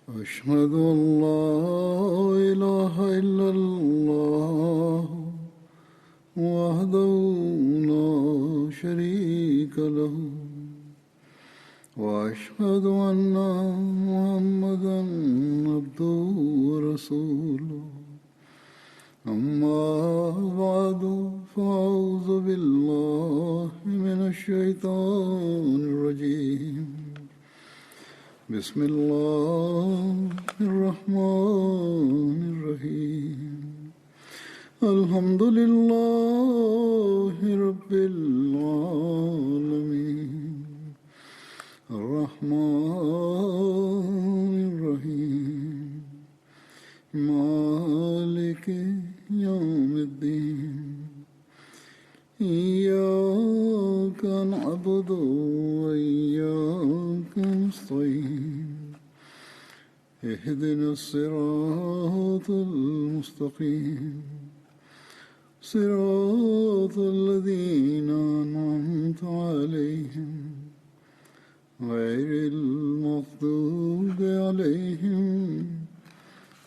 أشهد أن لا إله إلا الله وحده لا شريك له وأشهد أن محمدا عبده ورسوله أما بعد فأعوذ بالله من الشيطان الرجيم بسم الله الرحمن الرحيم الحمد لله رب العالمين الرحمن الرحيم مالك يوم الدين إياك نعبد وإياك نستعين اهدنا الصراط المستقيم صراط الذين أنعمت عليهم غير المغضوب عليهم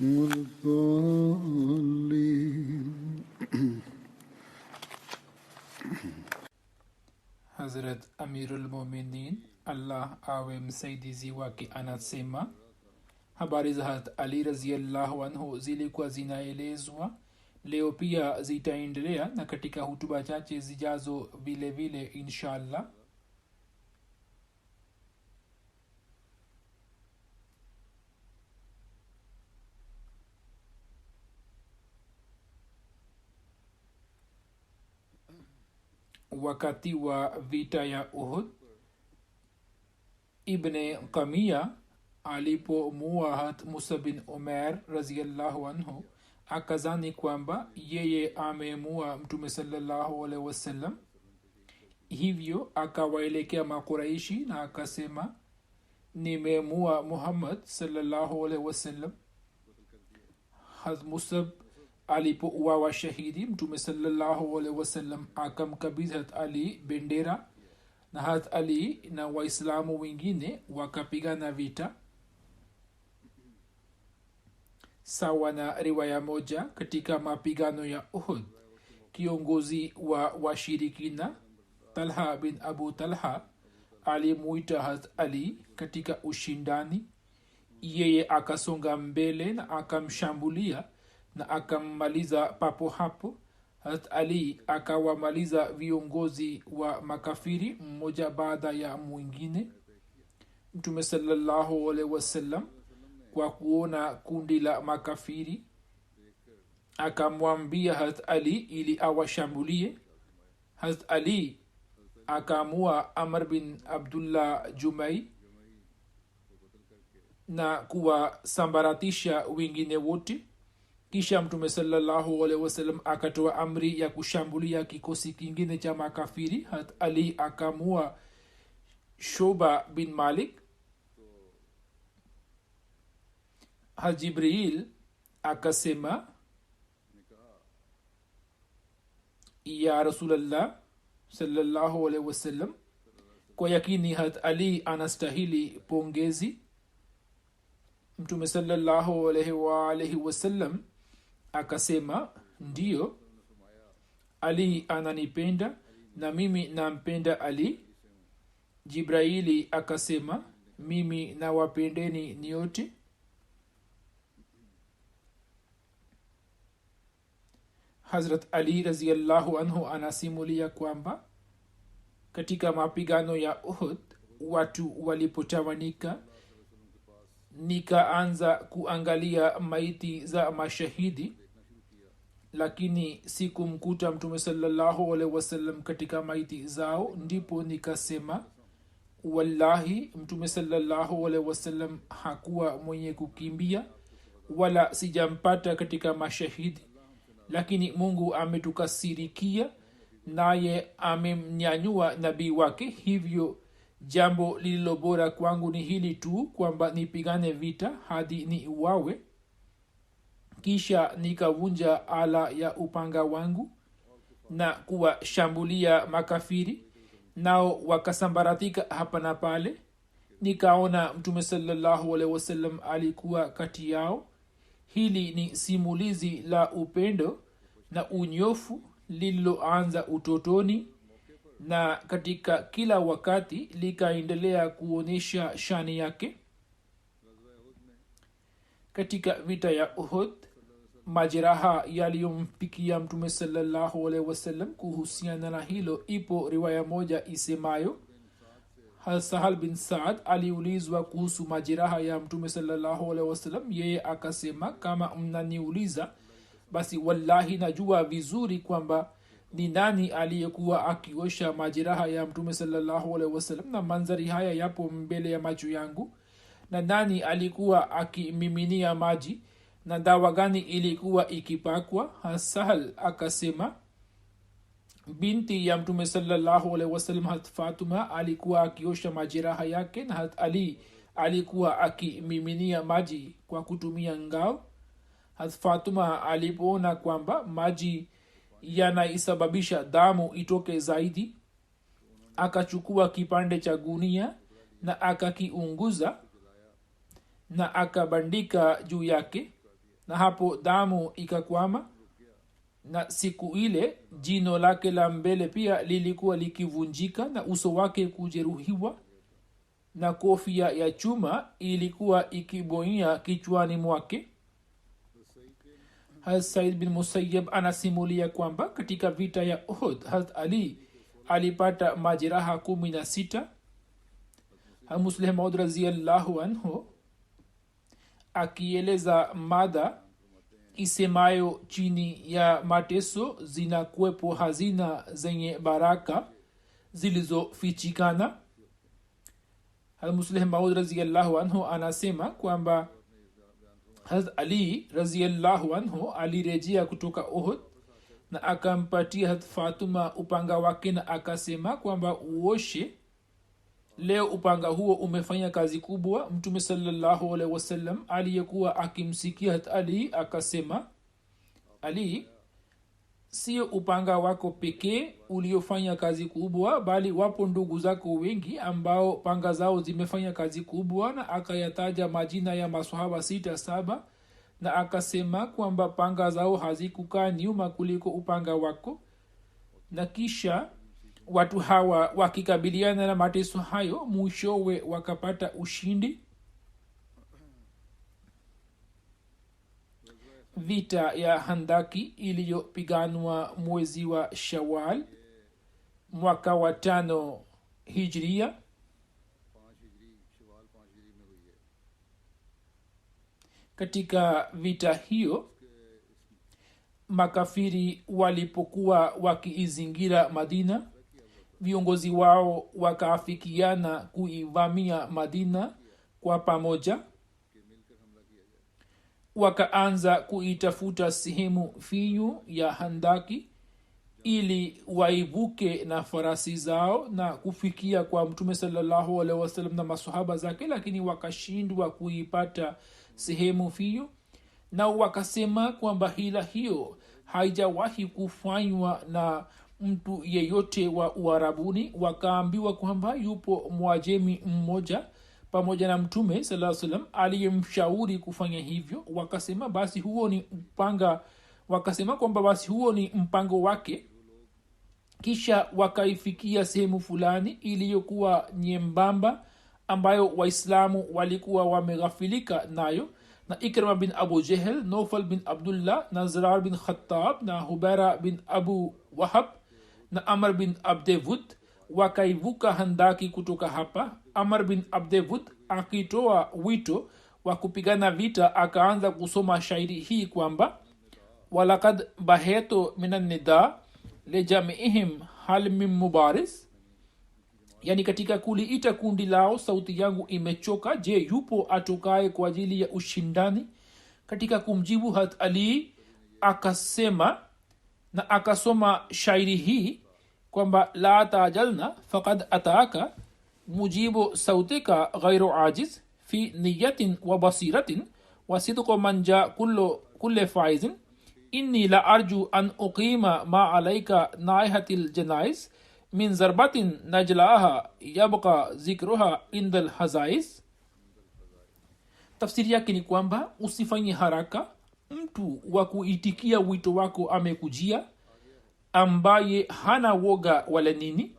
ولا الضالين. Hazrat Amirul Mominin Allah awe msaidizi wake anasema habari za Hazrat Ali radhiyallahu anhu zilikuwa zinaelezwa, leo pia zitaendelea na katika hutuba chache zijazo vile vile inshallah. Wakati wa vita ya Uhud, Ibn Qamiya alipomuua Hazrat Musa bin Umair radhiyallahu anhu, akazani kwamba yeye amemuua Mtume sallallahu alaihi wasallam. Hivyo akawaelekea Makuraishi na akasema, nimemuua Muhammad sallallahu alaihi wasallam. Hazrat Musa alipouawa shahidi, Mtume sallallahu alaihi wasallam akamkabidhi Hazrat Ali bendera, na Hazrat Ali na waislamu wengine wakapigana vita. Sawa na riwaya moja, katika mapigano ya Uhud, kiongozi wa washirikina Talha bin Abu Talha alimuita Hazrat Ali katika ushindani. Yeye akasonga mbele na akamshambulia na akammaliza papo hapo. Hazrat Ali akawamaliza viongozi wa makafiri mmoja baada ya mwingine. Mtume sallallahu alaihi wasallam kwa kuona kundi la makafiri akamwambia Hazrat Ali ili awashambulie. Hazrat Ali akamua Amr bin Abdullah Jumai na kuwasambaratisha wengine wote. Kisha Mtume sallallahu alaihi wasallam akatoa amri ya kushambulia kikosi kingine cha makafiri. Hazrat Ali akamua Shoba bin Malik. Hazrat Jibril akasema, ya Rasulullah sallallahu alaihi wasallam, kwa yakini Hazrat Ali anastahili pongezi. Mtume sallallahu alaihi wasallam akasema, ndiyo, Ali ananipenda na mimi nampenda Ali. Jibraili akasema, mimi nawapendeni nyote. Hazrat Ali radhiyallahu anhu anasimulia kwamba katika mapigano ya Uhud watu walipotawanika, nikaanza kuangalia maiti za mashahidi, lakini sikumkuta Mtume sallallahu alaihi wasallam katika maiti zao. Ndipo nikasema, wallahi Mtume sallallahu alaihi wasallam hakuwa mwenye kukimbia wala sijampata katika mashahidi, lakini Mungu ametukasirikia naye amemnyanyua nabii wake. Hivyo jambo lililo bora kwangu ni hili tu, kwamba nipigane vita hadi ni uwawe. Kisha nikavunja ala ya upanga wangu na kuwashambulia makafiri, nao wakasambaratika hapa na pale. nikaona mtume sallallahu alaihi wasallam alikuwa kati yao. Hili ni simulizi la upendo na unyofu lililoanza utotoni na katika kila wakati likaendelea kuonyesha shani yake. Katika vita ya Uhud, majeraha yaliyompikia mtume sallallahu alaihi wasallam, kuhusiana na hilo ipo riwaya moja isemayo, Sahal bin Saad aliulizwa kuhusu majeraha ya mtume sallallahu alaihi wasallam. Yeye akasema, kama mnaniuliza basi wallahi najua vizuri kwamba ni nani aliyekuwa akiosha majeraha ya mtume sallallahu alaihi wasallam, na manzari haya yapo mbele ya macho yangu, na nani alikuwa akimiminia maji na dawa gani ilikuwa ikipakwa. Sahal akasema, binti ya mtume sallallahu alaihi wasallam hat Fatuma alikuwa akiosha majeraha yake, na hat Ali alikuwa akimiminia maji kwa kutumia ngao. hat Fatuma alipoona kwamba maji yanaisababisha damu itoke zaidi, akachukua kipande cha gunia na akakiunguza na akabandika juu yake, na hapo damu ikakwama. Na siku ile jino lake la mbele pia lilikuwa likivunjika na uso wake kujeruhiwa, na kofia ya chuma ilikuwa ikiboia kichwani mwake. Said bin Musayyab anasimulia kwamba katika vita ya Uhud Hazrat Ali alipata majeraha 16. Musleh Maud radhiyallahu anhu akieleza mada isemayo chini ya mateso zinakuwepo hazina zenye baraka zilizofichikana. Musleh Maud radhiyallahu anhu anasema kwamba Hazrat Ali radhiyallahu anhu alirejea kutoka Uhud na akampatia Hazrat Fatuma upanga wake na akasema kwamba uoshe leo, upanga huo umefanya kazi kubwa. Mtume sallallahu alaihi wasallam aliyekuwa akimsikia Hazrat Ali akasema, Ali, sio upanga wako pekee uliofanya kazi kubwa, bali wapo ndugu zako wengi ambao panga zao zimefanya kazi kubwa. Na akayataja majina ya maswahaba 6-7 na akasema kwamba panga zao hazikukaa nyuma kuliko upanga wako. Na kisha watu hawa wakikabiliana na mateso hayo, mwishowe wakapata ushindi. Vita ya Handaki iliyopiganwa mwezi wa Shawwal mwaka wa 5 Hijria. Katika vita hiyo makafiri walipokuwa wakiizingira Madina, viongozi wao wakaafikiana kuivamia Madina kwa pamoja. Wakaanza kuitafuta sehemu finyu ya handaki ili waivuke na farasi zao na kufikia kwa mtume sallallahu alaihi wasallam na masahaba zake, lakini wakashindwa kuipata sehemu finyu. Na wakasema kwamba hila hiyo haijawahi kufanywa na mtu yeyote wa Uarabuni. Wakaambiwa kwamba yupo Mwajemi mmoja pamoja na mtume sallallahu alaihi wasallam aliyemshauri kufanya hivyo. Wakasema basi huo ni mpango wake. Kisha wakaifikia sehemu fulani iliyokuwa nyembamba ambayo Waislamu walikuwa wameghafilika nayo, na Ikrima bin Abu Jahl, Nawfal bin Abdullah na Zarar bin Khattab na Hubaira bin Abu Wahab na Amr bin Abdewud wakaivuka handaki kutoka hapa. Amr bin Abdewud akitoa wito wa kupigana vita akaanza kusoma shairi hii kwamba, walakad baheto minan nida lejamiihim hal min mubaris, yani katika kuliita kundi lao sauti yangu imechoka, je yupo atokaye kwa ajili ya ushindani? Katika kumjibu Hazrat Ali akasema na akasoma shairi hii kwamba, la tajalna faqad ataaka mujibu sautika ghairu ajiz fi niyatin wa basiratin wa sidqu man ja kulli faizin inni la arju an uqima ma alayka naihatil janais min zarbatin najlaha yabqa zikruha indal hazais. Tafsiri yake ni kwamba usifanye haraka, mtu wa kuitikia wito wako amekujia ambaye hana woga wala nini.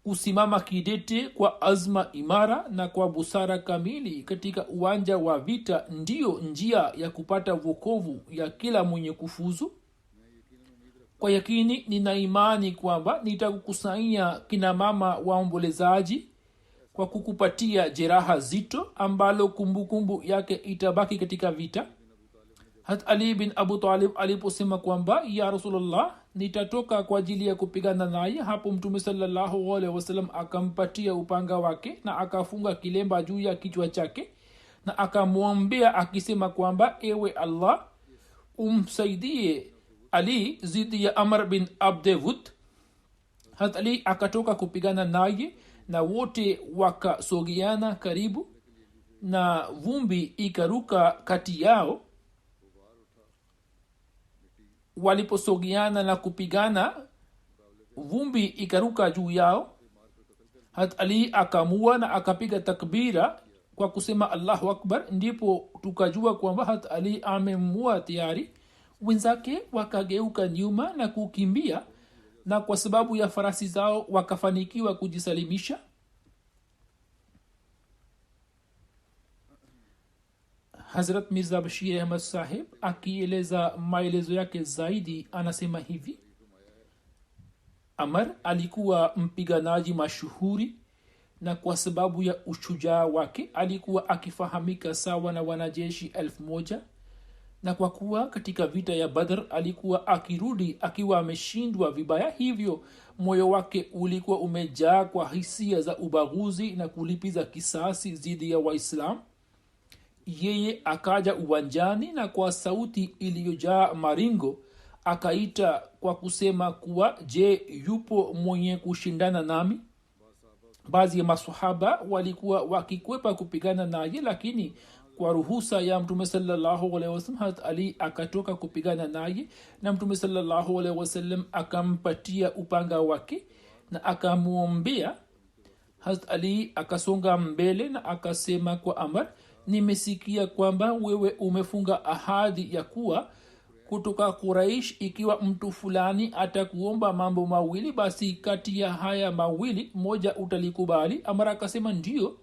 Usimama kidete kwa azma imara na kwa busara kamili katika uwanja wa vita, ndiyo njia ya kupata wokovu ya kila mwenye kufuzu. Kwa yakini nina imani kwamba nitakukusanyia kina mama waombolezaji kwa kukupatia jeraha zito ambalo kumbukumbu yake itabaki katika vita. Hat Ali bin Abu Talib aliposema kwamba ya Rasulullah, nitatoka kwa ajili ya kupigana naye, hapo Mtume sallallahu alaihi wasallam akampatia upanga wake na akafunga kilemba juu ya kichwa chake na akamwombea akisema kwamba ewe Allah, umsaidie Ali zidi ya Amr bin Abdewud. Hat Ali akatoka kupigana naye na wote wakasogeana karibu na vumbi ikaruka kati yao. Waliposogeana na kupigana, vumbi ikaruka juu yao. Hat Ali akamua na akapiga takbira kwa kusema Allahu Akbar, ndipo tukajua kwamba Hat Ali amemua tayari. Wenzake wakageuka nyuma na kukimbia, na kwa sababu ya farasi zao wakafanikiwa kujisalimisha. Hazrat Mirza Bashir Ahmad Sahib akieleza maelezo yake zaidi anasema hivi: Amr alikuwa mpiganaji mashuhuri, na kwa sababu ya ushujaa wake alikuwa akifahamika sawa na wanajeshi 1000, na kwa kuwa katika vita ya Badr alikuwa akirudi akiwa ameshindwa vibaya, hivyo moyo wake ulikuwa umejaa kwa hisia za ubaguzi na kulipiza kisasi dhidi ya Waislamu. Yeye akaja uwanjani na kwa sauti iliyojaa maringo akaita kwa kusema kuwa, je, yupo mwenye kushindana nami? Baadhi ya masahaba walikuwa wakikwepa kupigana naye, lakini kwa ruhusa ya Mtume sallallahu alaihi wasallam Hazrat Ali akatoka kupigana naye, na Mtume sallallahu alaihi wasallam akampatia upanga wake na akamwombea. Hazrat Ali akasonga mbele na akasema kwa Amr, nimesikia kwamba wewe umefunga ahadi ya kuwa kutoka Quraish ikiwa mtu fulani atakuomba mambo mawili, basi kati ya haya mawili moja utalikubali. Amr akasema ndio.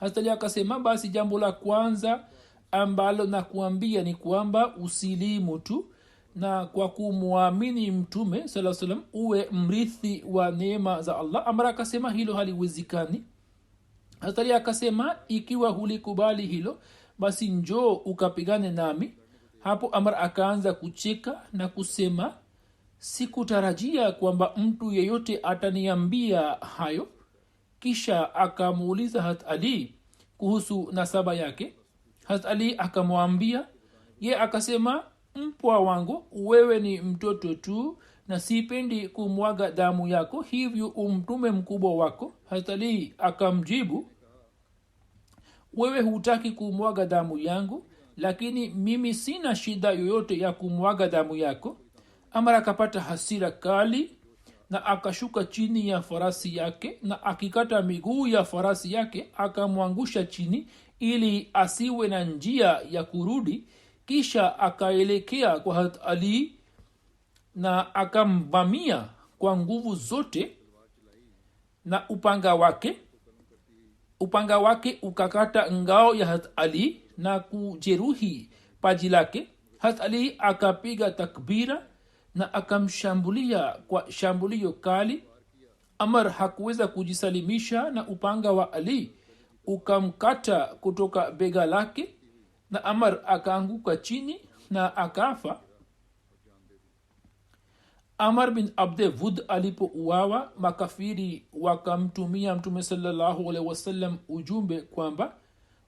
Hazrat Ali akasema, basi jambo la kwanza ambalo nakuambia ni kwamba usilimu tu na kwa kumwamini Mtume sallallahu alaihi wasallam uwe mrithi wa neema za Allah. Amr akasema hilo haliwezekani. Hazrat Ali akasema, ikiwa hulikubali hilo, basi njoo ukapigane nami. Hapo Amr akaanza kucheka na kusema, sikutarajia kwamba mtu yeyote ataniambia hayo. Kisha akamuuliza Hazrat Ali kuhusu nasaba yake. Hazrat Ali akamwambia, ye akasema, mpwa wangu, wewe ni mtoto tu na sipendi kumwaga damu yako, hivyo umtume mkubwa wako. Hazrat Ali akamjibu, wewe hutaki kumwaga damu yangu, lakini mimi sina shida yoyote ya kumwaga damu yako. Amr akapata hasira kali na akashuka chini ya farasi yake na akikata miguu ya farasi yake akamwangusha chini ili asiwe na njia ya kurudi. Kisha akaelekea kwa Hazrat Ali na akamvamia kwa nguvu zote na upanga wake ukakata ngao ya Hazrat Ali na kujeruhi paji lake. Hazrat Ali akapiga takbira na akamshambulia kwa shambulio kali. Amr hakuweza kujisalimisha na upanga wa Ali ukamkata kutoka bega lake na Amr akaanguka chini na akafa. Amr bin Abdewud alipouawa, makafiri wakamtumia Mtume sallallahu alaihi wasallam ujumbe kwamba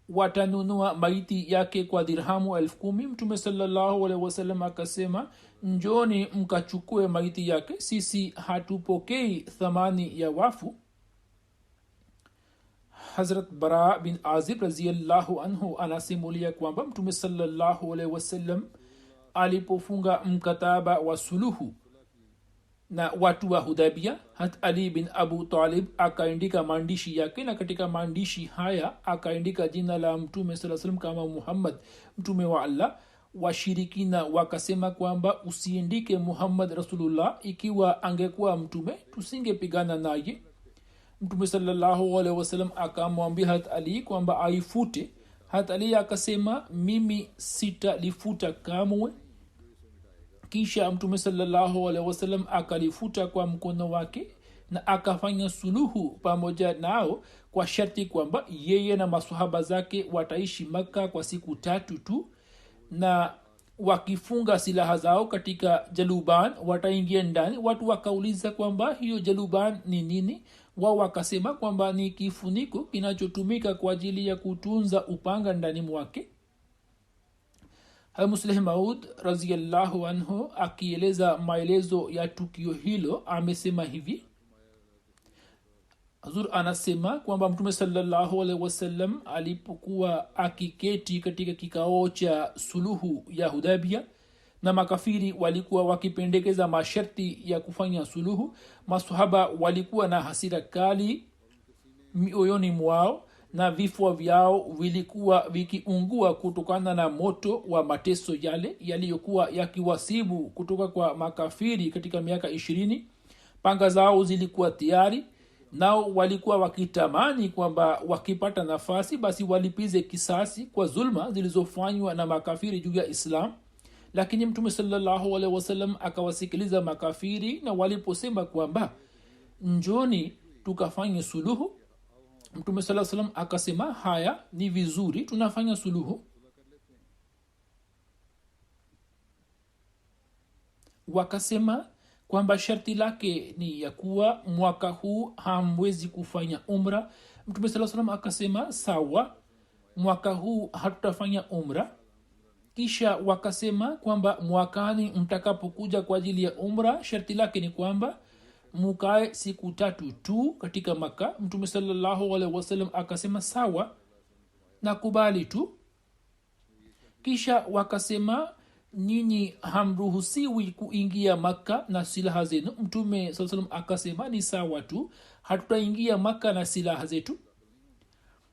watanunua maiti yake kwa dirhamu 10,000. Mtume sallallahu alaihi wasallam akasema, njoni mkachukue maiti yake, sisi hatupokei thamani ya wafu. Hazrat Bara bin Azib radhiyallahu anhu anasimulia kwamba Mtume sallallahu alaihi wasallam alipofunga mkataba wa suluhu na watu wa hudabia. Hat ali bin abu talib akaandika maandishi yake, na katika maandishi haya akaandika jina la mtume saa salam kama Muhammad, mtume wa Allah. Washirikina wakasema kwamba usiandike Muhammad rasulullah, ikiwa angekuwa mtume tusingepigana naye. Mtume sallallahu alaihi wasallam akamwambia hat ali kwamba aifute. Hat ali akasema mimi sitalifuta kamwe. Kisha mtume sallallahu alaihi wasallam akalifuta kwa mkono wake na akafanya suluhu pamoja nao kwa sharti kwamba yeye na maswahaba zake wataishi Makka kwa siku 3 tu, na wakifunga silaha zao katika jaluban wataingia ndani. Watu wakauliza kwamba hiyo jaluban ni nini? Wao wakasema kwamba ni kifuniko kinachotumika kwa ajili ya kutunza upanga ndani mwake. Musleh Maud radhiyallahu anhu akieleza maelezo ya tukio hilo amesema hivi. Hazur anasema kwamba mtume sallallahu alaihi wasallam alipokuwa akiketi katika kikao cha suluhu ya Hudaybiyah na makafiri walikuwa wakipendekeza masharti ya kufanya suluhu, maswahaba walikuwa na hasira kali mioyoni mwao na vifua vyao vilikuwa vikiungua kutokana na moto wa mateso yale yaliyokuwa yakiwasibu kutoka kwa makafiri katika miaka 20. Panga zao zilikuwa tayari, nao walikuwa wakitamani kwamba wakipata nafasi basi walipize kisasi kwa zulma zilizofanywa na makafiri juu ya Islam. Lakini mtume sallallahu alaihi wasallam akawasikiliza makafiri, na waliposema kwamba njoni tukafanye suluhu, mtume sallallahu alaihi wasallam akasema haya ni vizuri, tunafanya suluhu. Wakasema kwamba sharti lake ni ya kuwa mwaka huu hamwezi kufanya umra. Mtume sallallahu alaihi wasallam akasema sawa, mwaka huu hatutafanya umra. Kisha wakasema kwamba mwakani mtakapokuja kwa ajili ya umra, sharti lake ni kwamba mukae siku 3 tu katika Maka. Mtume sallallahu alaihi wasallam akasema sawa, nakubali tu. Kisha wakasema nyinyi hamruhusiwi kuingia Maka na silaha zenu. Mtume sallallahu alaihi wasallam akasema ni sawa tu, hatutaingia Maka na silaha zetu.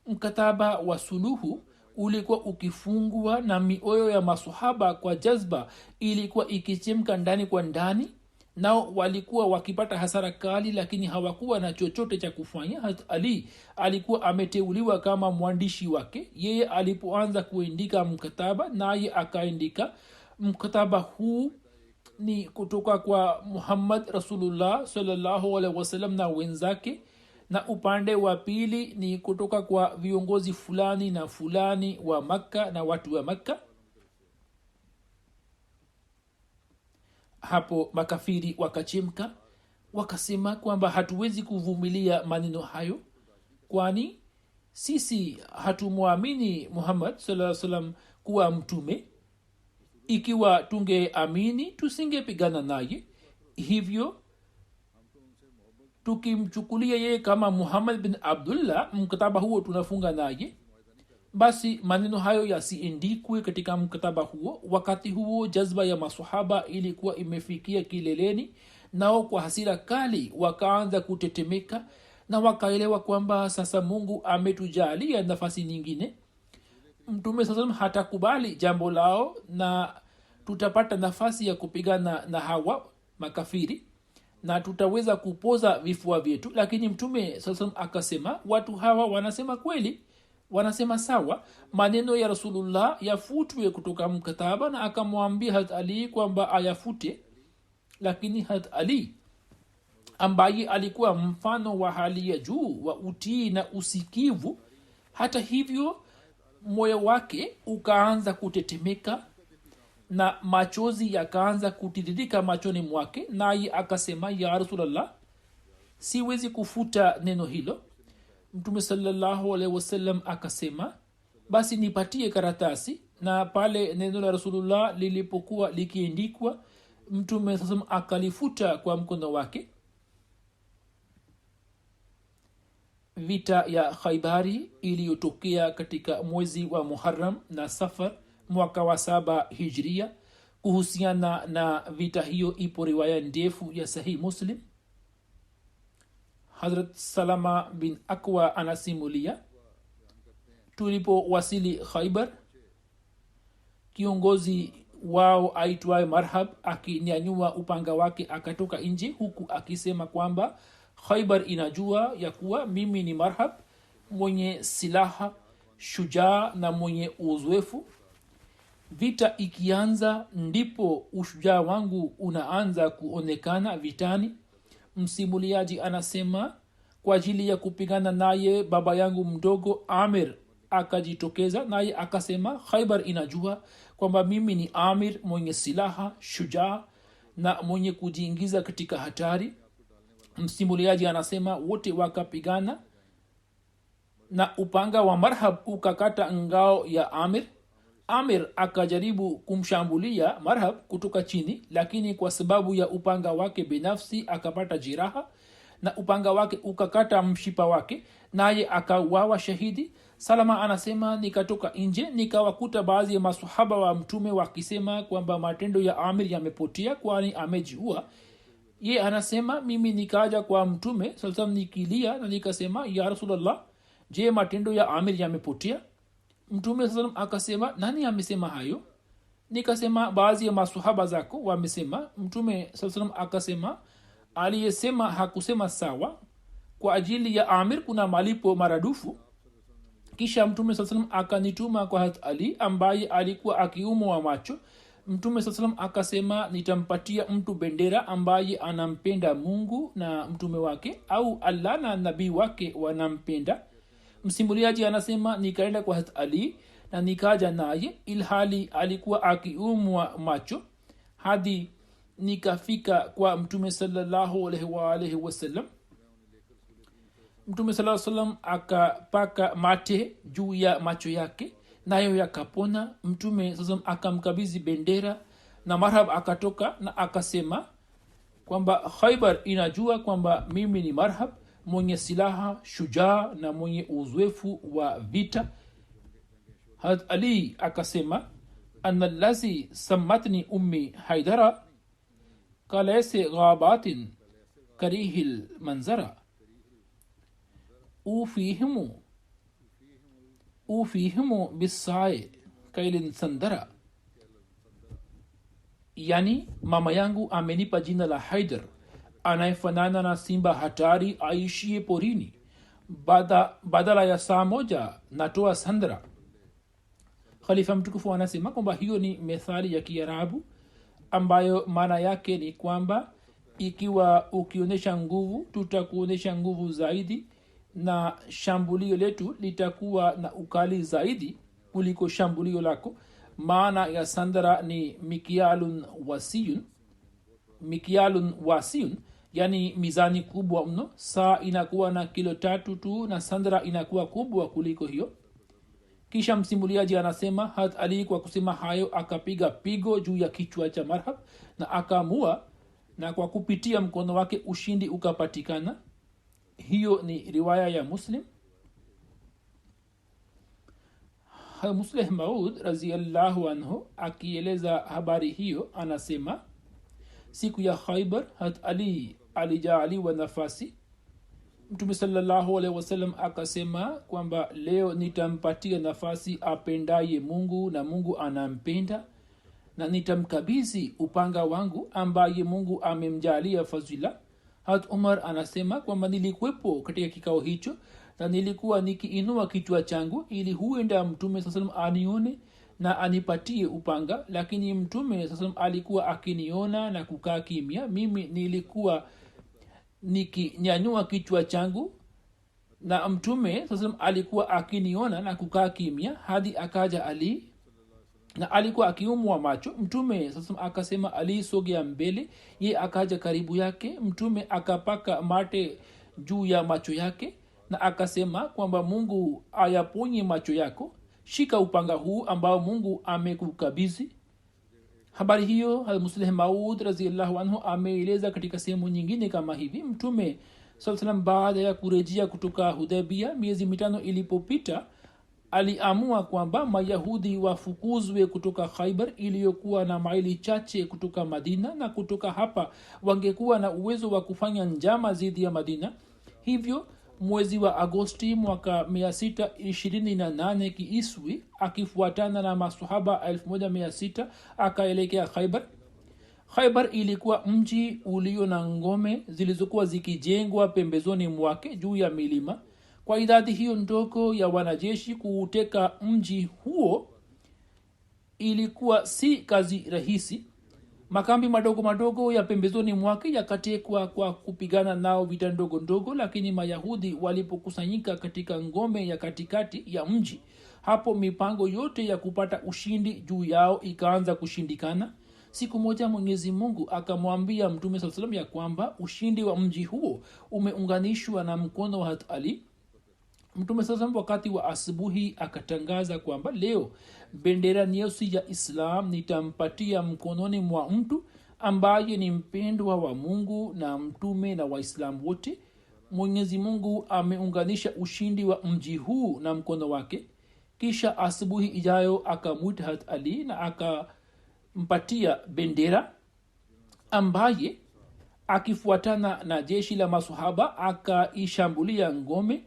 Mkataba wa suluhu ulikuwa ukifungwa na mioyo ya maswahaba kwa jazba ilikuwa ikichemka ndani kwa ndani. Nao walikuwa wakipata hasara kali, lakini hawakuwa na chochote cha kufanya. Hazrat Ali alikuwa ameteuliwa kama mwandishi wake. Yeye alipoanza kuandika mkataba, naye akaandika mkataba huu ni kutoka kwa Muhammad rasulullah sallallahu alaihi wasallam na wenzake, na upande wa pili ni kutoka kwa viongozi fulani na fulani wa Makka na watu wa Makka. Hapo makafiri wakachemka, wakasema kwamba hatuwezi kuvumilia maneno hayo, kwani sisi hatumwamini Muhammad sallallahu alaihi wasallam kuwa mtume. Ikiwa tungeamini tusingepigana naye, hivyo tukimchukulia yeye kama Muhammad bin Abdullah, mkataba huo tunafunga naye. Basi maneno hayo yasiindikwe katika mkataba huo. Wakati huo jazba ya maswahaba ilikuwa imefikia kileleni, nao kwa hasira kali wakaanza kutetemeka na wakaelewa kwamba sasa Mungu ametujalia nafasi nyingine. Mtume sasa hatakubali jambo lao na tutapata nafasi ya kupigana na hawa makafiri na tutaweza kupoza vifua vyetu. Lakini mtume sasa akasema watu hawa wanasema kweli, wanasema sawa, maneno ya Rasulullah yafutwe kutoka mkataba, na akamwambia Hazrat Ali kwamba ayafute. Lakini Hazrat Ali ambaye alikuwa mfano wa hali ya juu wa utii na usikivu, hata hivyo moyo wake ukaanza kutetemeka na machozi yakaanza kutiririka machoni mwake, naye akasema ya Rasulullah, siwezi kufuta neno hilo. Mtume sallallahu alaihi wasallam akasema basi nipatie karatasi. Na pale neno la Rasulullah lilipokuwa likiandikwa, mtume sasa akalifuta kwa mkono wake. Vita ya Khaibari iliyotokea katika mwezi wa Muharram na Safar mwaka wa 7 Hijria kuhusiana na vita hiyo ipo riwaya ndefu ya sahih muslim. Hazrat Salama bin Akwa anasimulia, tulipowasili Khaibar, kiongozi wao aitwaye Marhab akinyanyua upanga wake akatoka nje huku akisema kwamba Khaibar inajua ya kuwa mimi ni Marhab, mwenye silaha, shujaa na mwenye uzoefu. Vita ikianza ndipo ushujaa wangu unaanza kuonekana vitani. Msimuliaji anasema kwa ajili ya kupigana naye baba yangu mdogo Amir akajitokeza, naye akasema Khaibar inajua kwamba mimi ni Amir, mwenye silaha, shujaa na mwenye kujiingiza katika hatari. Msimuliaji anasema wote wakapigana na upanga wa Marhab ukakata ngao ya Amir. Amir akajaribu kumshambulia Marhab kutoka chini, lakini kwa sababu ya upanga wake binafsi akapata jeraha na upanga wake ukakata mshipa wake, naye akauawa shahidi. Salama anasema nikatoka nje nikawakuta baadhi ya masahaba wa mtume wakisema kwamba matendo ya Amir yamepotea kwani amejiua. Ye anasema mimi nikaja kwa mtume sallallahu nikilia na nikasema ya Rasulullah, je, matendo ya Amir yamepotea? Mtume sallallahu akasema nani amesema hayo? Nikasema baadhi ya masahaba zako wamesema. Mtume sallallahu akasema aliyesema hakusema sawa, kwa ajili ya Amir kuna malipo maradufu. Kisha mtume sallallahu akanituma kwa Hazrat Ali ambaye alikuwa akiumwa macho. Mtume sallallahu akasema nitampatia mtu bendera ambaye anampenda Mungu na mtume wake, au Allah na nabii wake wanampenda. Msimuliaji anasema nikaenda kwa Hazrat Ali na nikaja naye ilhali alikuwa akiumwa macho hadi nikafika kwa mtume sallallahu alaihi wasallam. Mtume sallallahu alaihi wasallam akapaka mate juu ya macho yake nayo yakapona. Mtume sallallahu akamkabidhi bendera na Marhab akatoka na akasema kwamba Khaibar inajua kwamba mimi ni Marhab, mwenye silaha, shujaa na mwenye uzoefu wa vita. Hazrat Ali akasema anna allazi sammatni ummi haidara kalaise ghabatin karihil manzara ufihimu bisae kailin sandara, yani mama yangu amenipa jina la Haidar, anayefanana na simba hatari aishie porini, badala ya saa moja natoa sandara. Khalifa mtukufu anasema kwamba hiyo ni methali ya Kiarabu ambayo maana yake ni kwamba ikiwa ukionyesha nguvu tutakuonyesha nguvu zaidi, na shambulio letu litakuwa na ukali zaidi kuliko shambulio lako. Maana ya sandara ni mikialun wasiyun, yani mizani kubwa mno. Saa inakuwa na kilo 3 tu na sandara inakuwa kubwa kuliko hiyo. Kisha msimuliaji anasema Hazrat Ali kwa kusema hayo akapiga pigo juu ya kichwa cha Marhab na akaamua, na kwa kupitia mkono wake ushindi ukapatikana. Hiyo ni riwaya ya Muslim. Musleh Maud radhiyallahu anhu akieleza habari hiyo anasema siku ya Khaibar Hazrat Ali alijaaliwa nafasi. Mtume sallallahu alaihi wasallam akasema kwamba leo nitampatia nafasi apendaye Mungu na Mungu anampenda, na nitamkabidhi upanga wangu ambaye Mungu amemjalia fadhila. Hazrat Umar anasema kwamba nilikuwepo katika kikao hicho na nilikuwa nikiinua kichwa changu ili huenda Mtume sallallahu alaihi wasallam anione na anipatie upanga, lakini Mtume sallallahu alaihi wasallam alikuwa akiniona na kukaa kimya. Mimi nilikuwa nikinyanyua kichwa changu na Mtume sallallahu alaihi wasallam alikuwa akiniona na kukaa kimya hadi akaja Ali na alikuwa akiumwa macho. Mtume sasa akasema Ali, sogea mbele. Ye akaja karibu yake. Mtume akapaka mate juu ya macho yake na akasema kwamba Mungu ayaponye macho yako, shika upanga huu ambao Mungu amekukabidhi. Habari hiyo Musleh Maud radhiyallahu anhu ameeleza katika sehemu nyingine kama hivi: Mtume sallallahu alaihi wasallam baada ya kurejea kutoka Hudaybiyah, miezi 5 ilipopita, aliamua kwamba mayahudi wafukuzwe kutoka khaibar iliyokuwa na maili chache kutoka madina, na kutoka hapa wangekuwa na uwezo wa kufanya njama dhidi ya madina. hivyo mwezi wa agosti mwaka 628 kiiswi, akifuatana na masahaba 1600 akaelekea khaibar. khaibar ilikuwa mji ulio na ngome zilizokuwa zikijengwa pembezoni mwake juu ya milima. kwa idadi hiyo ndogo ya wanajeshi kuuteka mji huo ilikuwa si kazi rahisi. makambi madogo madogo ya pembezoni mwake yakatekwa kwa kupigana nao vita ndogo ndogo, lakini mayahudi walipokusanyika katika ngome ya katikati ya mji, hapo mipango yote ya kupata ushindi juu yao ikaanza kushindikana. siku moja mwenyezi mungu akamwambia mtume saa salam ya kwamba ushindi wa mji huo umeunganishwa na mkono wa hat ali. mtume saa salam wakati wa asubuhi akatangaza kwamba leo bendera nyeusi ya islam nitampatia mkononi mwa mtu ambaye ni mpendwa wa mungu na mtume na waislamu wote. mwenyezi mungu ameunganisha ushindi wa mji huu na mkono wake. kisha asubuhi ijayo akamwita hat ali na akampatia bendera, ambaye akifuatana na jeshi la masahaba akaishambulia ngome.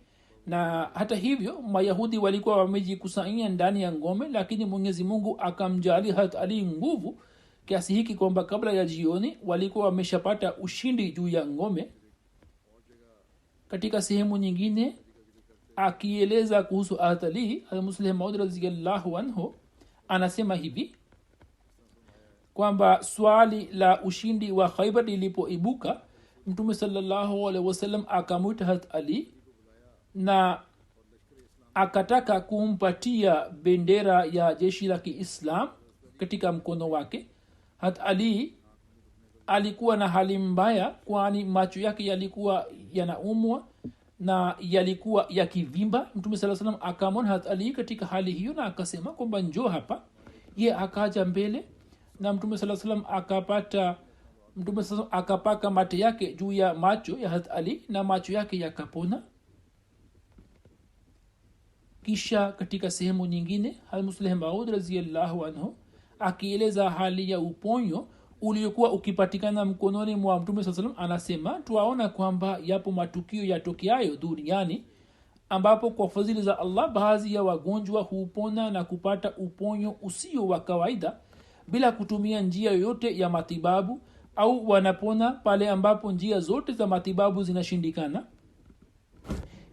na hata hivyo mayahudi walikuwa wamejikusanyia ndani ya ngome, lakini mwenyezi mungu akamjali hat ali nguvu kiasi hiki kwamba kabla ya jioni walikuwa wameshapata ushindi juu ya ngome. katika sehemu nyingine akieleza kuhusu hat ali, almusleh maud radhiyallahu anhu anasema hivi kwamba swali la ushindi wa khaibar lilipoibuka, mtume sallallahu alaihi wasallam akamwita hat ali na akataka kumpatia bendera ya jeshi la kiislam katika mkono wake. hat ali alikuwa na hali mbaya, kwani macho yake yalikuwa yanaumwa na yalikuwa yakivimba. mtume saa salam akamwona hat ali katika hali hiyo na akasema kwamba njoo hapa. ye akaja mbele na mtume saa salam akapaka mate yake juu ya macho ya hat ali na macho yake yakapona. kisha katika sehemu nyingine almusleh maud raziallahu anhu akieleza hali ya uponyo uliokuwa ukipatikana mkononi mwa mtume saa salam anasema, tuaona kwamba yapo matukio yatokeayo duniani ambapo kwa fadhili za allah baadhi ya wagonjwa hupona na kupata uponyo usio wa kawaida bila kutumia njia yoyote ya matibabu, au wanapona pale ambapo njia zote za matibabu zinashindikana.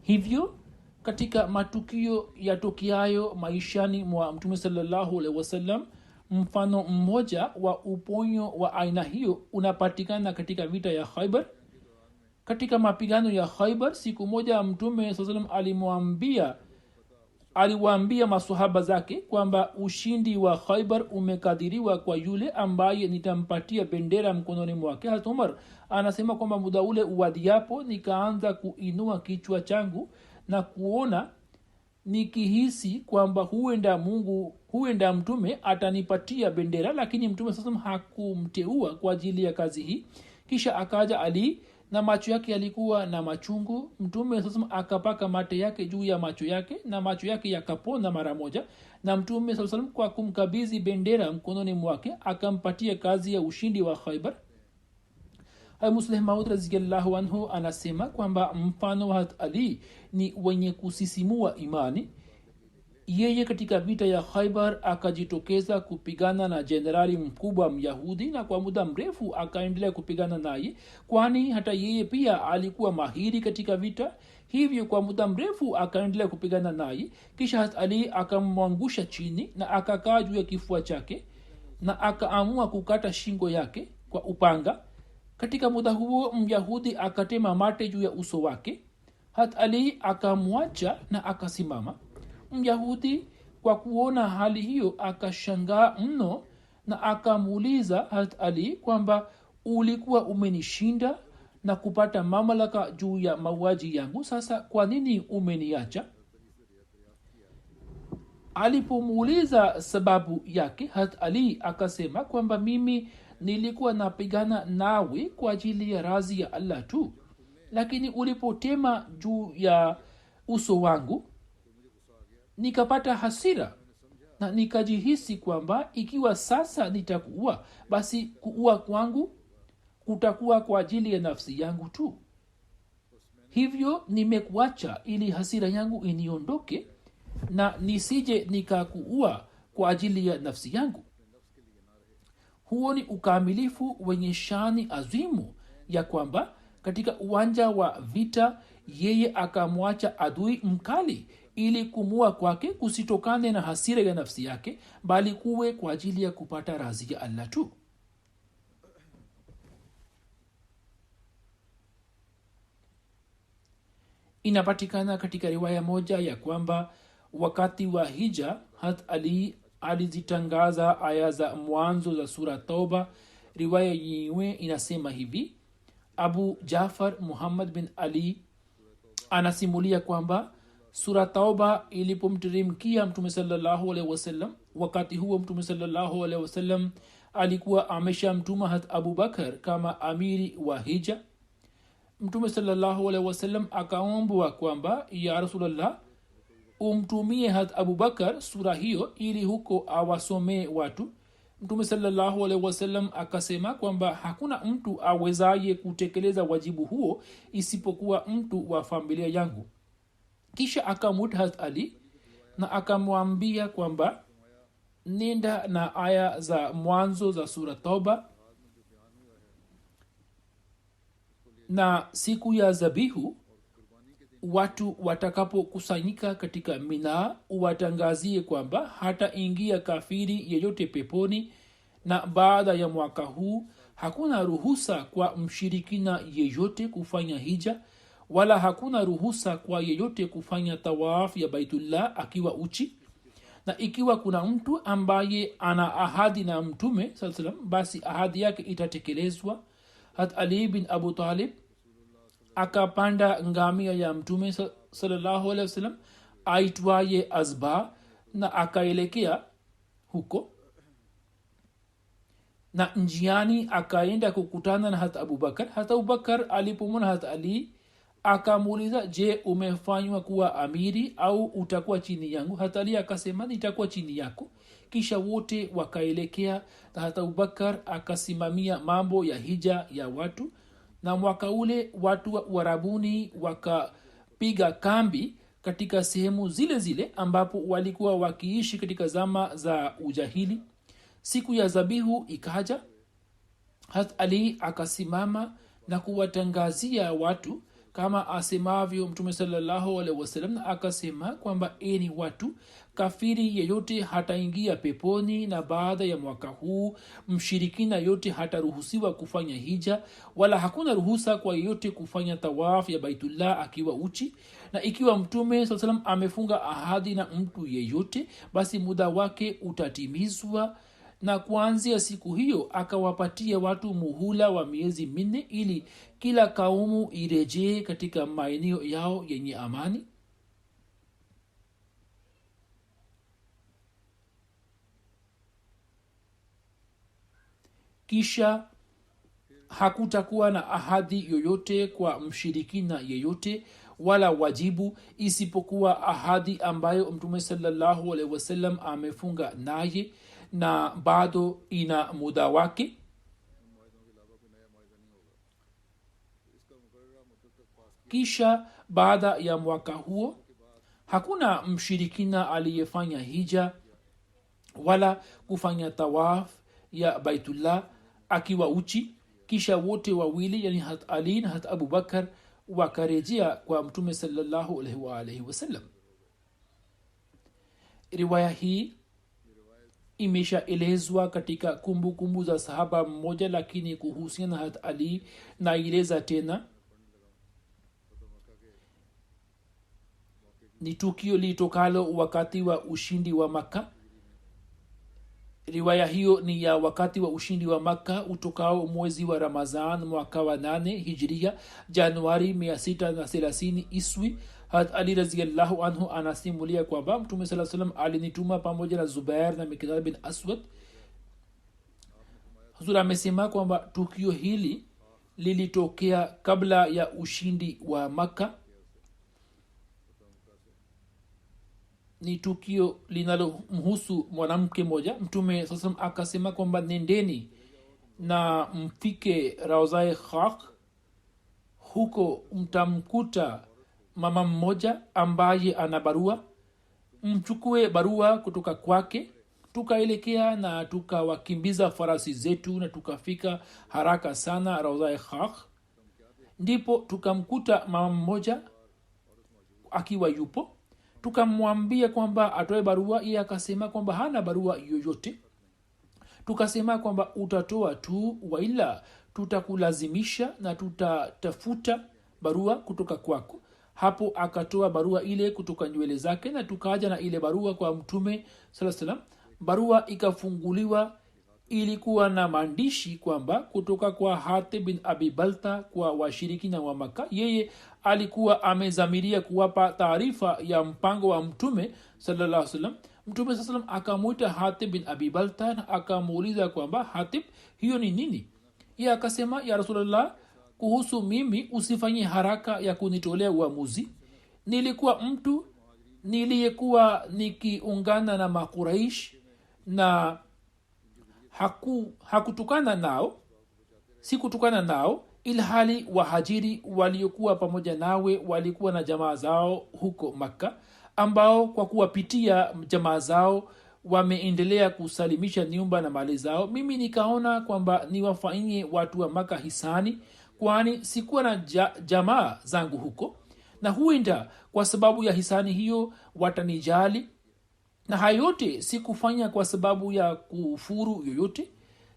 hivyo katika matukio yatokeayo maishani mwa mtume sallallahu alaihi wasallam, mfano mmoja wa uponyo wa aina hiyo unapatikana katika vita ya khaibar. katika mapigano ya khaibar siku moja mtume saa salam aliwaambia masahaba zake kwamba ushindi wa khaibar umekadiriwa kwa yule ambaye nitampatia bendera mkononi mwake. Hazrat Umar anasema kwamba muda ule uwadiapo nikaanza kuinua kichwa changu na kuona nikihisi kwamba huenda mtume atanipatia bendera, lakini mtume sasa hakumteua kwa ajili ya kazi hii. kisha akaja ali na macho yake yalikuwa na machungu. mtume sasa akapaka mate yake juu ya macho yake na macho yake yakapona mara moja, na mtume sasa kwa kumkabidhi bendera mkononi mwake akampatia kazi ya ushindi wa khaibar. musleh maud radhiyallahu anhu anasema kwamba mfano wa ali ni wenye kusisimua imani. yeye katika vita ya khaibar akajitokeza kupigana na jenerali mkubwa myahudi, na kwa muda mrefu akaendelea kupigana naye, kwani hata yeye pia alikuwa mahiri katika vita. hivyo kwa muda mrefu akaendelea kupigana naye. kisha ali akamwangusha chini na akakaa juu ya kifua chake na akaamua kukata shingo yake kwa upanga. katika muda huo myahudi akatema mate juu ya uso wake. ali akamwacha na akasimama. myahudi kwa kuona hali hiyo akashangaa mno na akamuuliza ali kwamba ulikuwa umenishinda na kupata mamlaka juu ya mauaji yangu, sasa kwa nini umeniacha? alipomuuliza sababu yake, ali akasema kwamba mimi nilikuwa napigana nawe kwa ajili ya radhi ya allah tu, lakini ulipotema juu ya uso wangu nikapata hasira na nikajihisi kwamba ikiwa sasa nitakuua basi kuua kwangu kutakuwa kwa ajili ya nafsi yangu tu. Hivyo nimekuacha ili hasira yangu iniondoke na nisije nikakuua kwa ajili ya nafsi yangu. Huo ni ukamilifu wenye shani azimu ya kwamba katika uwanja wa vita yeye akamwacha adui mkali ili kumua kwake kusitokane na hasira ya nafsi yake, bali kuwe kwa ajili ya kupata radhi ya Allah tu. Inapatikana katika riwaya moja ya kwamba wakati wa hija hat ali alizitangaza aya za mwanzo za sura Tauba. Riwaya yenyewe inasema hivi: Abu Jafar Muhammad bin Ali anasimulia kwamba sura Tauba ilipomteremkia Mtume sallallahu alaihi wasallam, wakati huo Mtume sallallahu alaihi wasallam alikuwa ameshamtuma hat Abu Bakar kama amiri wa hija. Mtume sallallahu alaihi wasallam akaombwa kwamba ya Rasulullah, umtumie hat Abu Bakar sura hiyo ili huko awasomee watu. Mtume sallallahu alaihi wasallam akasema kwamba hakuna mtu awezaye kutekeleza wajibu huo isipokuwa mtu wa familia yangu. Kisha akamwita hat Ali na akamwambia kwamba nenda na aya za mwanzo za sura Tauba, na siku ya zabihu watu watakapokusanyika katika Mina uwatangazie kwamba hataingia kafiri yeyote peponi, na baada ya mwaka huu hakuna ruhusa kwa mshirikina yeyote kufanya hija, wala hakuna ruhusa kwa yeyote kufanya tawaf ya Baitullah akiwa uchi. Na ikiwa kuna mtu ambaye ana ahadi na Mtume sallallahu alaihi wasallam, basi ahadi yake itatekelezwa. Hat Ali bin Abu Talib akapanda ngamia ya Mtume sallallahu alaihi wasallam aitwaye Azba na akaelekea huko, na njiani akaenda kukutana na hat Abubakar. Hat Abubakar alipomwona hat Ali akamuuliza, je, umefanywa kuwa amiri au utakuwa chini yangu? Hat Ali akasema, nitakuwa chini yako. Kisha wote wakaelekea na hat Abubakar akasimamia mambo ya hija ya watu. Na mwaka ule watu wa Uarabuni wakapiga kambi katika sehemu zile zile ambapo walikuwa wakiishi katika zama za ujahili. Siku ya zabihu ikaja. Hat Ali akasimama na kuwatangazia watu kama asemavyo Mtume sallallahu alaihi wasallam, na akasema kwamba eni watu, kafiri yeyote hataingia peponi, na baada ya mwaka huu mshirikina yote hataruhusiwa kufanya hija, wala hakuna ruhusa kwa yeyote kufanya tawaf ya Baitullah akiwa uchi. Na ikiwa Mtume sallallahu alaihi wasallam amefunga ahadi na mtu yeyote, basi muda wake utatimizwa. Na kuanzia siku hiyo akawapatia watu muhula wa miezi 4 ili kila kaumu irejee katika maeneo yao yenye amani. Kisha hakutakuwa na ahadi yoyote kwa mshirikina yeyote wala wajibu isipokuwa ahadi ambayo Mtume sallallahu alaihi wasallam amefunga naye na bado ina muda wake. Kisha baada ya mwaka huo hakuna mshirikina aliyefanya hija wala kufanya tawaf ya Baitullah akiwa uchi. Kisha wote wawili, yani hat Ali na hat Abubakar, wakarejea kwa Mtume sallallahu alaihi wasallam. Riwaya hii imeshaelezwa katika kumbukumbu za sahaba mmoja, lakini kuhusiana na hat Ali naeleza tena. Ni tukio litokalo wakati wa ushindi wa Makka. Riwaya hiyo ni ya wakati wa ushindi wa Makka utokao mwezi wa Ramadhan mwaka wa 8 Hijria, Januari 630 Iswi. Hat Ali radhiyallahu anhu anasimulia kwamba Mtume sallallahu alaihi wasallam alinituma pamoja na Zubair na Mikdad bin Aswad. Huzur amesema kwamba tukio hili lilitokea kabla ya ushindi wa Makka. ni tukio linalomhusu mwanamke moja. Mtume sasa akasema kwamba nendeni na mfike Rawzae Khak, huko mtamkuta mama mmoja ambaye ana barua, mchukue barua kutoka kwake. Tukaelekea na tukawakimbiza farasi zetu na tukafika haraka sana Rawzae Khak. Ndipo tukamkuta mama mmoja akiwa yupo. Tukamwambia kwamba atoe barua, yeye akasema kwamba hana barua yoyote. Tukasema kwamba utatoa tu, waila tutakulazimisha na tutatafuta barua kutoka kwako. Hapo akatoa barua ile kutoka nywele zake na tukaja na ile barua kwa Mtume sallallahu alaihi wasallam. Barua ikafunguliwa, ilikuwa na maandishi kwamba kutoka kwa Hatib bin Abi Balta, kwa washirikina wa Maka. Yeye alikuwa amezamiria kuwapa taarifa ya mpango wa Mtume sallallahu alaihi wasallam. Mtume sallallahu alaihi wasallam akamwita Hatib bin Abi Balta na akamuuliza kwamba Hatib, hiyo ni nini? Yeye akasema, ya Rasulullah, kuhusu mimi usifanye haraka ya kunitolea uamuzi. Nilikuwa mtu niliyekuwa nikiungana na Makuraish na hakutukana nao, sikutukana nao, ilhali wahajiri waliokuwa pamoja nawe walikuwa na jamaa zao huko Makka, ambao kwa kuwapitia jamaa zao wameendelea kusalimisha nyumba na mali zao. Mimi nikaona kwamba niwafanyie watu wa Makka hisani, kwani sikuwa na jamaa zangu huko, na huenda kwa sababu ya hisani hiyo watanijali. Na hayo yote sikufanya kwa sababu ya kufuru yoyote.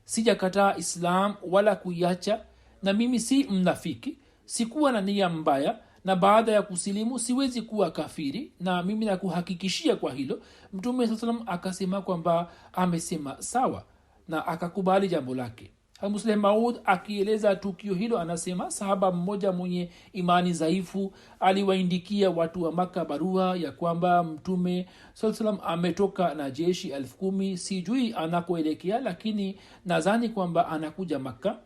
Sijakataa Islam wala kuiacha, na mimi si mnafiki, sikuwa na nia mbaya, na baada ya kusilimu siwezi kuwa kafiri, na mimi nakuhakikishia kwa hilo. Mtume sallallahu alaihi wasallam akasema kwamba amesema sawa, na akakubali jambo lake. Musleh Maud akieleza tukio hilo anasema, sahaba mmoja mwenye imani dhaifu aliwaindikia watu wa Maka barua ya kwamba Mtume sallallahu alaihi wasallam ametoka na jeshi 10,000, sijui anakoelekea, lakini nadhani kwamba anakuja Maka.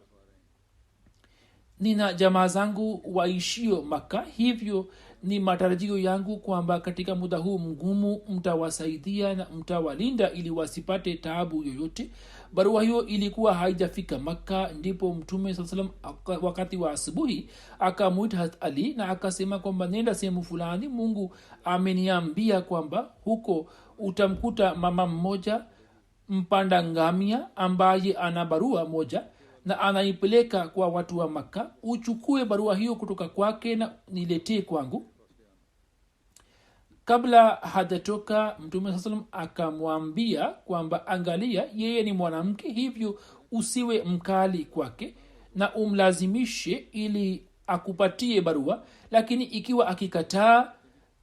Nina jamaa zangu waishio Maka, hivyo ni matarajio yangu kwamba katika muda huu mgumu mtawasaidia na mtawalinda ili wasipate taabu yoyote. Barua hiyo ilikuwa haijafika Maka. Ndipo Mtume sallallahu alaihi wasallam wakati wa asubuhi akamwita Ali na akasema kwamba nenda sehemu fulani, Mungu ameniambia kwamba huko utamkuta mama mmoja mpanda ngamia ambaye ana barua moja na anaipeleka kwa watu wa Maka. Uchukue barua hiyo kutoka kwake na niletee kwangu. Kabla hajatoka, Mtume sallam akamwambia kwamba angalia, yeye ni mwanamke, hivyo usiwe mkali kwake na umlazimishe ili akupatie barua, lakini ikiwa akikataa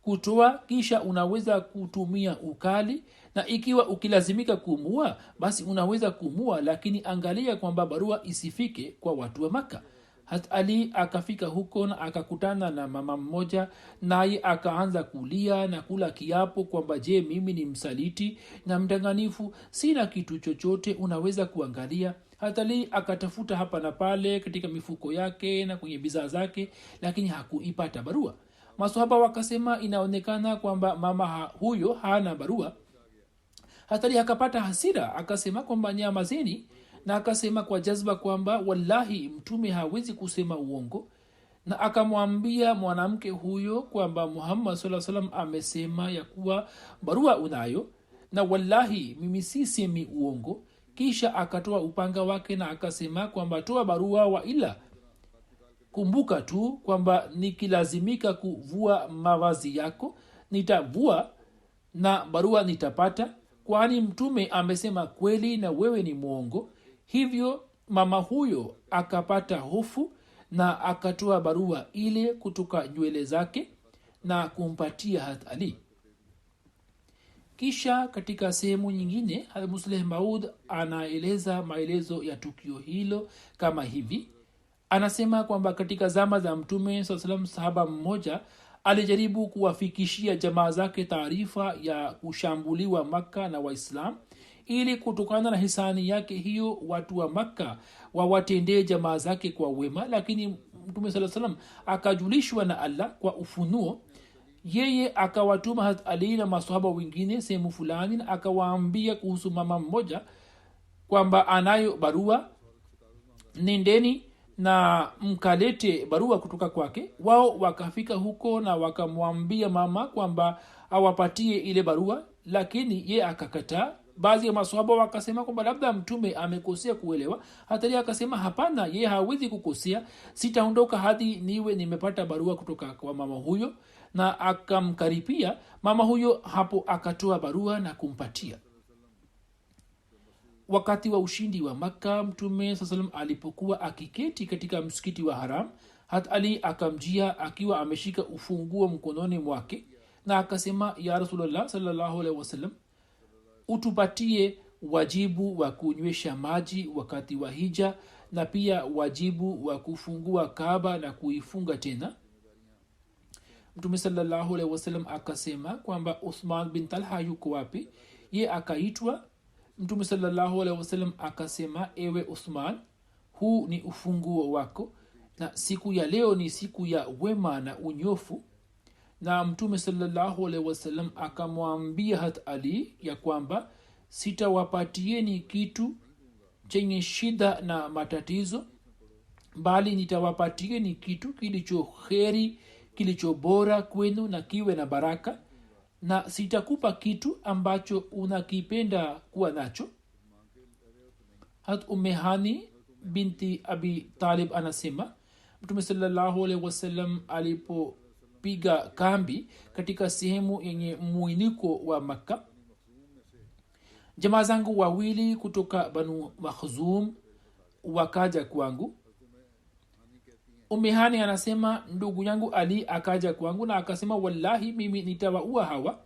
kutoa, kisha unaweza kutumia ukali, na ikiwa ukilazimika kumua, basi unaweza kumua, lakini angalia kwamba barua isifike kwa watu wa Maka. Hat Ali akafika huko na akakutana na mama mmoja, naye akaanza kulia na kula kiapo kwamba, je, mimi ni msaliti na mdanganifu, sina kitu chochote, unaweza kuangalia. Hat Ali akatafuta hapa na pale katika mifuko yake na kwenye bidhaa zake, lakini hakuipata barua. Maswahaba wakasema inaonekana kwamba mama huyo hana barua. Hat Ali akapata hasira, akasema kwamba nyamazeni, na akasema kwa jazba kwamba wallahi Mtume hawezi kusema uongo, na akamwambia mwanamke huyo kwamba Muhammad sallallahu alaihi wasallam amesema ya kuwa barua unayo, na wallahi mimi si semi uongo. Kisha akatoa upanga wake na akasema kwamba toa barua, wa ila kumbuka tu kwamba nikilazimika kuvua mavazi yako nitavua na barua nitapata, kwani Mtume amesema kweli na wewe ni mwongo. Hivyo mama huyo akapata hofu na akatoa barua ile kutoka nywele zake na kumpatia Hat Ali. Kisha katika sehemu nyingine Musleh Maud anaeleza maelezo ya tukio hilo kama hivi. Anasema kwamba katika zama za Mtume sallallahu alaihi wasallam, sahaba mmoja alijaribu kuwafikishia jamaa zake taarifa ya kushambuliwa Makka na Waislamu, ili kutokana na hisani yake hiyo watu wa Makka wawatendee jamaa zake kwa wema. Lakini Mtume sallallahu alaihi wasallam akajulishwa na Allah kwa ufunuo yeye akawatuma Hazrat Ali na masahaba wengine sehemu fulani na akawaambia kuhusu mama mmoja kwamba anayo barua, nendeni na mkalete barua kutoka kwake. Wao wakafika huko na wakamwambia mama kwamba awapatie ile barua, lakini ye akakataa. Baadhi ya maswahaba wakasema kwamba labda mtume amekosea kuelewa. Hata yeye akasema hapana, ye hawezi kukosea, sitaondoka hadi niwe nimepata barua kutoka kwa mama huyo. Na akamkaripia mama huyo, hapo akatoa barua na kumpatia. Wakati wa ushindi wa Makka, mtume sallam alipokuwa akiketi katika msikiti wa Haram, Hazrat Ali akamjia akiwa ameshika ufunguo mkononi mwake na akasema, ya Rasulullah sallallahu alaihi wasallam, utupatie wajibu wa kunywesha maji wakati wa hija na pia wajibu wa kufungua Kaaba na kuifunga tena. Mtume sallallahu alaihi wasallam akasema kwamba Uthman bin Talha yuko wapi? Ye akaitwa. Mtume sallallahu alaihi wasallam akasema, ewe Uthman, huu ni ufunguo wako na siku ya leo ni siku ya wema na unyofu. Na mtume sallallahu alaihi wasallam akamwambia Hazrat Ali ya kwamba sitawapatieni kitu chenye shida na matatizo, bali nitawapatieni kitu kilicho kheri, kilicho bora kwenu na kiwe na baraka, na sitakupa kitu ambacho unakipenda kuwa nacho. Hat Hani binti Abi Talib anasema mtume sallallahu alaihi wasallam alipopiga kambi katika sehemu yenye muiniko wa Makka, jamaa zangu wawili kutoka Banu Makhzum wakaja kwangu. Hani anasema ndugu yangu Ali akaja kwangu na akasema, wallahi mimi nitawaua hawa.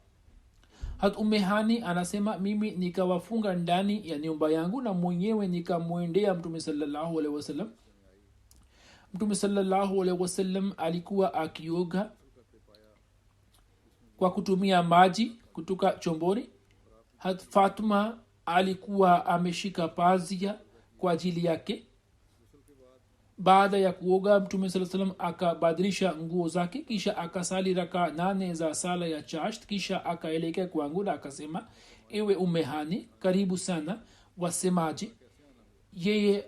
Hat Hani anasema mimi nikawafunga ndani ya nyumba yangu na mwenyewe nikamwendea mtume sallallahu alaihi wasallam. Mtume sallallahu alaihi wasallam alikuwa akioga kwa kutumia maji kutoka chomboni. Hat Fatuma alikuwa ameshika pazia kwa ajili yake. Baada ya kuoga mtume sallallahu alaihi wasallam akabadilisha nguo zake, kisha akasali raka 8 za sala ya chasht, kisha akaelekea kwangu na akasema, ewe Hani, karibu sana, wasemaje? Yeye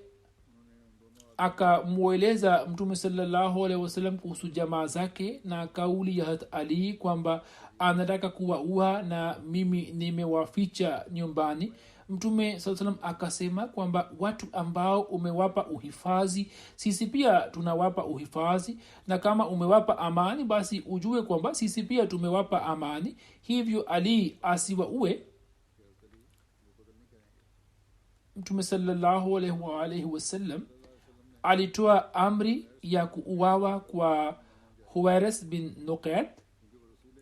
akamweleza mtume sallallahu alaihi wasallam kuhusu jamaa zake na kauli ya Hazrat Ali kwamba anataka kuwaua na mimi nimewaficha nyumbani. Mtume sallallahu alaihi wasallam akasema kwamba watu ambao umewapa uhifadhi sisi pia tunawapa uhifadhi, na kama umewapa amani basi ujue kwamba sisi pia tumewapa amani, hivyo Ali asiwaue. Mtume sallallahu alaihi wasallam alitoa amri ya kuuawa kwa Huwairis bin Nuqayt.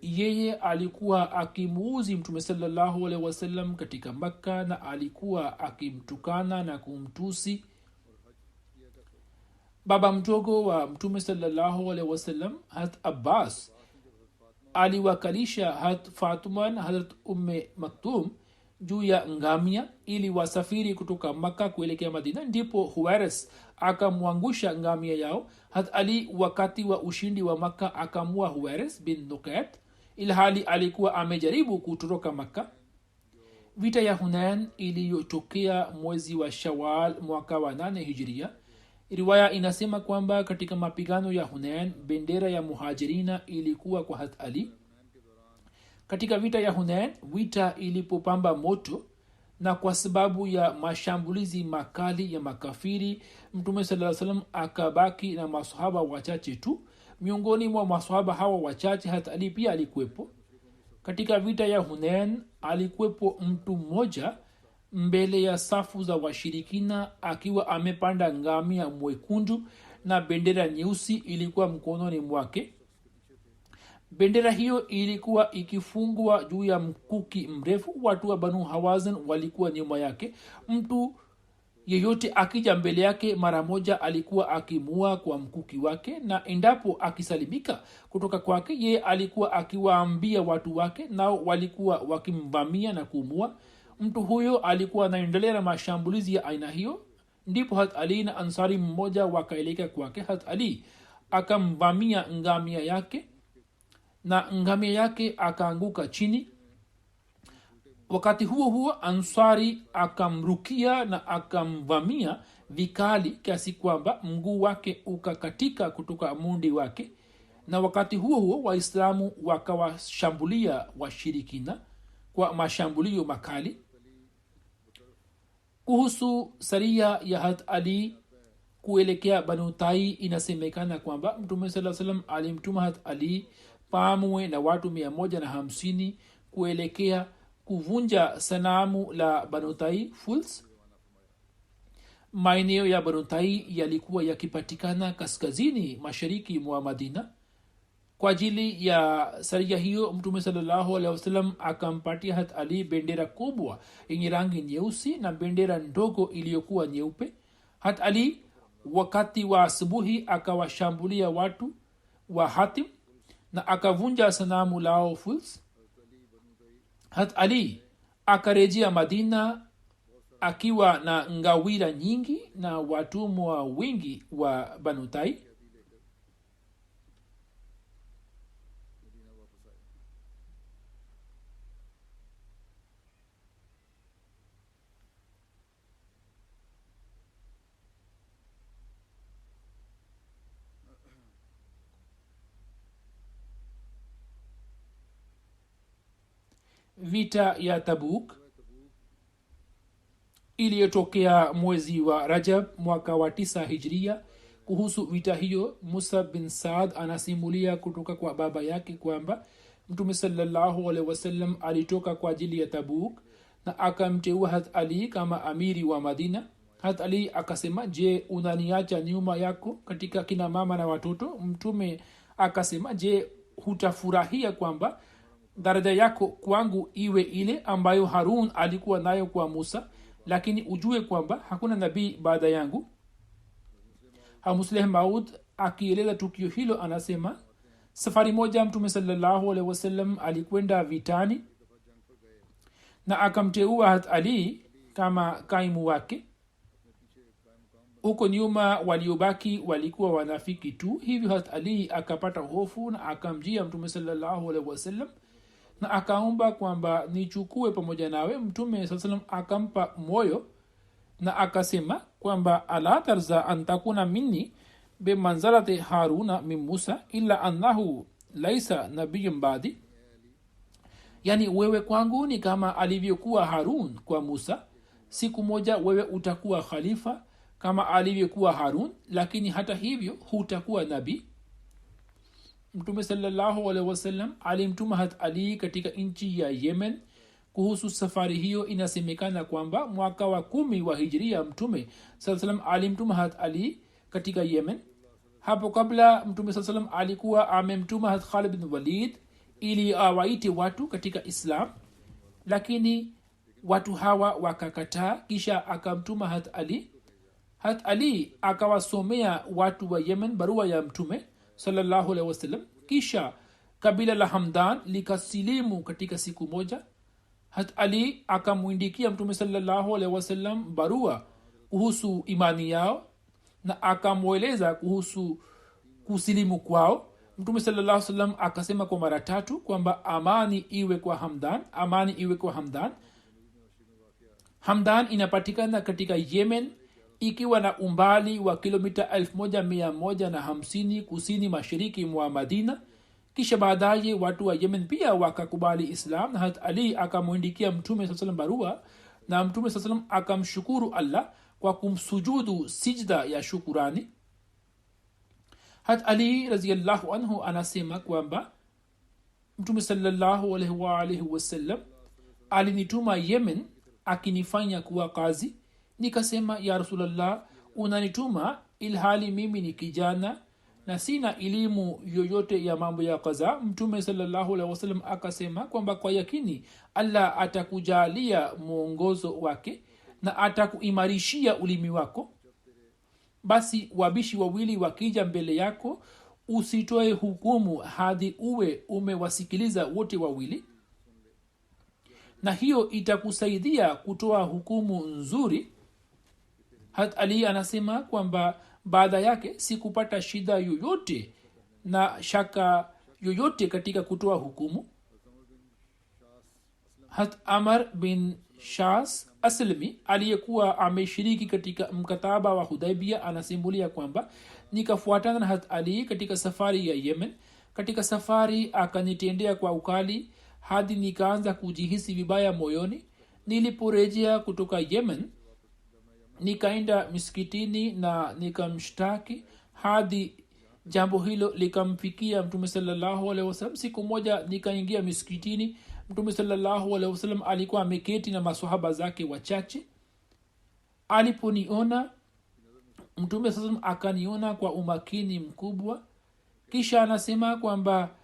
Yeye alikuwa akimuuzi mtume sallallahu alaihi wasallam katika Makka na alikuwa akimtukana na kumtusi. Baba mdogo wa mtume sallallahu alaihi wasallam Hazrat Abbas aliwakalisha Hazrat Fatuma na Hazrat Maktum juu ya ngamia ili wasafiri kutoka Makka kuelekea Madina. Ndipo Huwairis akamwangusha ngamia yao. Hazrat Ali wakati wa ushindi wa Makka akamua Huwairis bin Nuqayt ilhali alikuwa amejaribu kutoroka Makka. Vita ya Hunain iliyotokea mwezi wa Shawwal mwaka wa 8 Hijria. Riwaya inasema kwamba katika mapigano ya Hunain bendera ya Muhajirina ilikuwa kwa Hazrat Ali. Katika vita ya Hunain, vita ilipopamba moto na kwa sababu ya mashambulizi makali ya makafiri, mtume sallallahu alaihi wasallam akabaki na maswahaba wachache tu. Miongoni mwa maswahaba hawa wachache Hazrat Ali pia alikuwepo. Katika vita ya Hunain alikuwepo mtu mmoja mbele ya safu za washirikina akiwa amepanda ngamia mwekundu na bendera nyeusi ilikuwa mkononi mwake. Bendera hiyo ilikuwa ikifungwa juu ya mkuki mrefu. Watu wa Banu Hawazin walikuwa nyuma yake. Mtu yeyote akija mbele yake mara moja alikuwa akimua kwa mkuki wake, na endapo akisalimika kutoka kwake ye alikuwa akiwaambia watu wake, nao walikuwa wakimvamia na kumua. Mtu huyo alikuwa anaendelea na mashambulizi ya aina hiyo. Ndipo Hazrat Ali na Ansari mmoja wakaelekea kwake. Hazrat Ali akamvamia ngamia yake na ngamia yake akaanguka chini. Wakati huo huo ansari akamrukia na akamvamia vikali kiasi kwamba mguu wake ukakatika kutoka mundi wake. Na wakati huo huo waislamu wakawashambulia washirikina kwa mashambulio makali. Kuhusu saria ya Hazrat Ali kuelekea Banu Tai, inasemekana kwamba Mtume sallallahu alaihi wasallam alimtuma Hazrat Ali pamoja na watu 150 kuelekea kuvunja sanamu la Banu Tai Fools. Maeneo ya Banu Tai yalikuwa yakipatikana kaskazini mashariki mwa Madina. Kwa ajili ya saria hiyo Mtume sallallahu alaihi wasallam akampatia Hazrat Ali bendera kubwa yenye rangi nyeusi na bendera ndogo iliyokuwa nyeupe. Hazrat Ali wakati wa asubuhi akawashambulia watu wa Hatim na akavunja sanamu lao Fools. Hazrat Ali akarejea Madina akiwa na ngawira nyingi na watumwa wingi wa Banu Tai. Vita ya Tabuk iliyotokea mwezi wa Rajab mwaka wa 9 Hijria. Kuhusu vita hiyo Musab bin Saad anasimulia kutoka kwa baba yake kwamba Mtume sallallahu alaihi wasallam alitoka kwa ajili ya Tabuk na akamteua Hazrat Ali kama amiri wa Madina. Hazrat Ali akasema, je, unaniacha nyuma yako katika kina mama na watoto? Mtume akasema, je, hutafurahia kwamba daraja yako kwangu iwe ile ambayo Harun alikuwa nayo kwa Musa, lakini ujue kwamba hakuna nabii baada yangu. Musleh Maud akieleza tukio hilo anasema, safari moja Mtume sallallahu alaihi wasallam alikwenda vitani na akamteua Hazrat Ali kama kaimu wake. Huko nyuma waliobaki walikuwa wanafiki tu. Hivyo Hazrat Ali akapata hofu na akamjia Mtume sallallahu alaihi wasallam na akaomba kwamba nichukue pamoja nawe. Mtume sallallahu alaihi wasallam akampa moyo na akasema kwamba ala tarza an takuna minni bimanzalati Haruna min Musa illa annahu laisa nabiyyun ba'di, yani wewe kwangu ni kama alivyokuwa Harun kwa Musa. Siku moja wewe utakuwa khalifa kama alivyokuwa Harun, lakini hata hivyo hutakuwa nabii. Mtume sallallahu alaihi wasallam alimtuma Hazrat Ali katika nchi ya Yemen. Kuhusu safari hiyo inasemekana kwamba mwaka wa 10 wa Hijria Mtume sallallahu alaihi wasallam alimtuma Hazrat Ali katika Yemen. Hapo kabla Mtume sallallahu alaihi wasallam alikuwa amemtuma Hazrat Khalid bin Walid ili awaite watu katika Islam, lakini watu hawa wakakataa. Kisha akamtuma Hazrat Ali. Hazrat Ali akawasomea watu wa Yemen barua ya Mtume sallallahu alaihi wasallam. Kisha kabila la Hamdan likasilimu katika siku moja. Hazrat Ali akamwindikia Mtume sallallahu alaihi wasallam barua kuhusu imani yao na akamweleza kuhusu kusilimu kwao. Mtume sallallahu alaihi wasallam akasema kwa mara 3 kwamba amani iwe kwa Hamdan, amani iwe kwa Hamdan. Hamdan inapatikana katika Yemen ikiwa na umbali wa kilomita 1150 kusini mashariki mwa Madina. Kisha baadaye watu wa Yemen pia wakakubali Islam na Hazrat Ali akamwandikia Mtume sallallahu alaihi wasallam barua na Mtume sallallahu alaihi wasallam akamshukuru Allah kwa kumsujudu sijda ya shukurani. Hazrat Ali radhiyallahu anhu anasema kwamba Mtume sallallahu alaihi wasallam alinituma Yemen akinifanya kuwa kazi. Nikasema, ya Rasulullah, unanituma ilhali mimi ni kijana na sina elimu yoyote ya mambo ya kaza. Mtume sallallahu alaihi wasallam akasema kwamba kwa yakini Allah atakujalia mwongozo wake na atakuimarishia ulimi wako. Basi wabishi wawili wakija mbele yako, usitoe hukumu hadi uwe umewasikiliza wote wawili, na hiyo itakusaidia kutoa hukumu nzuri. Hazrat Ali anasema kwamba baada yake sikupata shida yoyote na shaka yoyote katika kutoa hukumu. Hat Amr bin Shas Aslami aliyekuwa ameshiriki katika mkataba wa Hudaibia anasimulia kwamba nikafuatana na Hat Ali katika safari ya Yemen. Katika safari akanitendea kwa ukali hadi nikaanza kujihisi vibaya moyoni. Niliporejea kutoka Yemen nikaenda miskitini na nikamshtaki hadi jambo hilo likamfikia Mtume sallallahu alaihi wasallam. Siku moja nikaingia miskitini. Mtume sallallahu alaihi wasallam alikuwa ameketi na maswahaba zake wachache. Aliponiona Mtume sallallahu akaniona kwa umakini mkubwa. Kisha anasema kwamba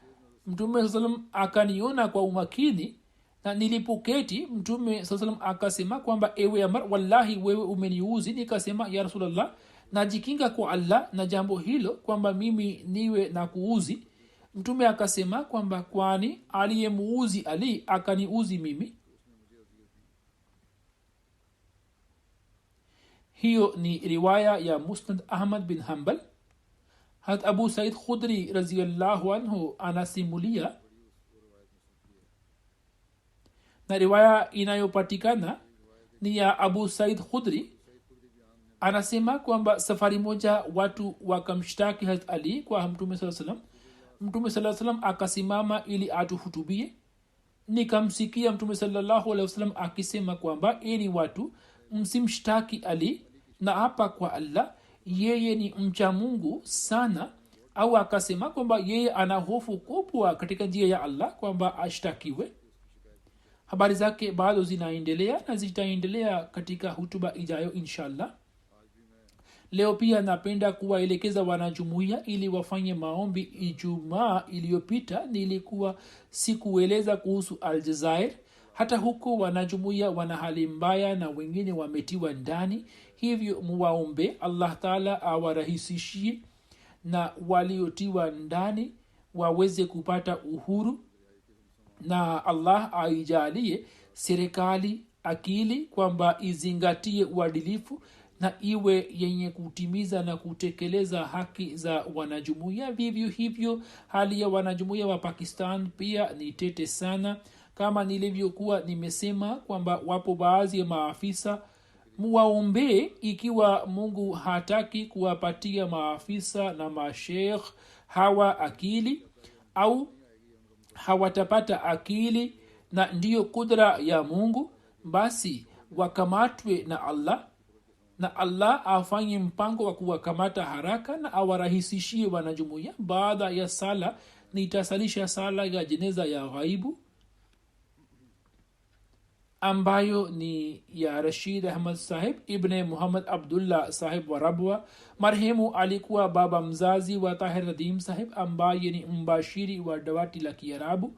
Mtume sallallahu akaniona kwa umakini, na nilipoketi Mtume sallallahu akasema kwamba ewe Amr, wallahi wewe umeniuzi. Nikasema ya Rasulullah, najikinga kwa Allah na jambo hilo kwamba mimi niwe na kuuzi. Mtume akasema kwamba kwani aliyemuuzi Ali akaniuzi mimi. Hiyo ni riwaya ya Musnad Ahmad bin Hanbal. Hat Abu Said Khudri radhiyallahu anhu anasimulia, na riwaya inayopatikana ni ya Abu Said Khudri. Anasema kwamba safari moja watu wakamshtaki Hazrat Ali kwa Mtume sallallahu alaihi wasallam. Mtume sallallahu alaihi wasallam akasimama ili atuhutubie. Nikamsikia Mtume sallallahu alaihi wasallam akisema kwamba eni watu, msimshtaki Ali, na hapa kwa Allah yeye ni mcha Mungu sana. Au akasema kwamba yeye ana hofu kubwa katika njia ya Allah kwamba ashtakiwe. Habari zake bado zinaendelea na zitaendelea katika hutuba ijayo inshallah. Leo pia napenda kuwaelekeza wanajumuiya ili wafanye maombi. Ijumaa iliyopita nilikuwa sikueleza kuhusu Aljazair. Hata huko wanajumuiya wana hali mbaya na wengine wametiwa ndani, hivyo muwaombe Allah Taala awarahisishie na waliotiwa ndani waweze kupata uhuru, na Allah aijalie serikali akili kwamba izingatie uadilifu na iwe yenye kutimiza na kutekeleza haki za wanajumuiya. Vivyo hivyo hali ya wanajumuiya wa Pakistan pia ni tete sana. Kama nilivyokuwa nimesema kwamba wapo baadhi ya maafisa, muwaombee. Ikiwa Mungu hataki kuwapatia maafisa na mashekh hawa akili, au hawatapata akili na ndiyo kudra ya Mungu, basi wakamatwe na Allah, na Allah afanye mpango wa kuwakamata haraka na awarahisishie wanajumuiya. Baada ya sala nitasalisha sala ya jeneza ya ghaibu ambayo ni ya Rashid Ahmad Sahib ibn Muhammad Abdullah Sahib wa Rabwa. Marehemu alikuwa baba mzazi wa Tahir Nadim Sahib ambaye ni mbashiri wa dawati la Kiarabu.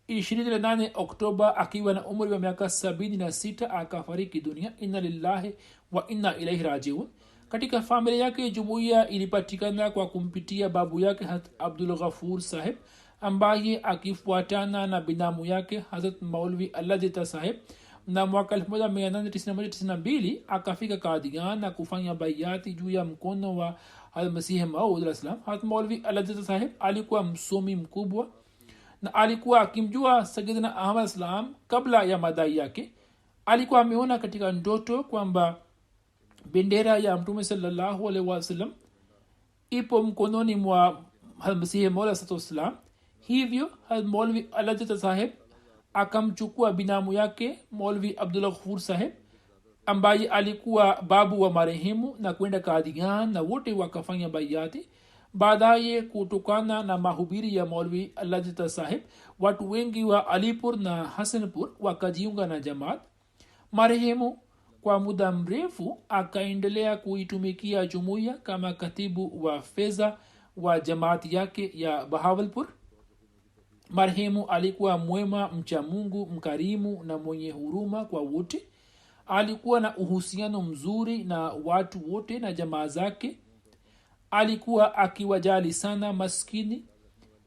28 Oktoba akiwa na umri wa miaka 76 akafariki dunia. Inna lillahi wa inna ilaihi rajiun. Katika familia yake jumuiya ilipatikana kwa kumpitia babu yake Hazrat Abdul Ghafur Sahib ambaye akifuatana na binamu yake Hazrat Maulvi Alladita Sahib, na mwaka 1892 akafika Qadian na kufanya bayati juu ya mkono wa Al-Masih Maud al-Islam. Hazrat Maulvi Alladita Sahib alikuwa msomi mkubwa na alikuwa akimjua Sayyidina Ahmad Islam kabla ya madai yake. Alikuwa ameona katika ndoto kwamba bendera ya Mtume sallallahu alaihi wasallam ipo mkononi mwa Al-Masih Maud al-Islam. Hivyo Maulvi Alladita Sahib akamchukua binamu yake Maulvi Abdullah Ghafur Sahib ambaye alikuwa babu wa marehemu na kwenda Qadian, na wote wakafanya bayati. Baadaye kutokana na mahubiri ya Maulvi Alladita Sahib, watu wengi wa Alipur na Hasanpur wakajiunga na jamaat. Marehemu kwa muda mrefu akaendelea kuitumikia jumuiya kama katibu wa fedha wa jamaati yake ya Bahawalpur. Marehemu alikuwa mwema, mcha Mungu, mkarimu na mwenye huruma kwa wote. Alikuwa na uhusiano mzuri na watu wote na jamaa zake. Alikuwa akiwajali sana maskini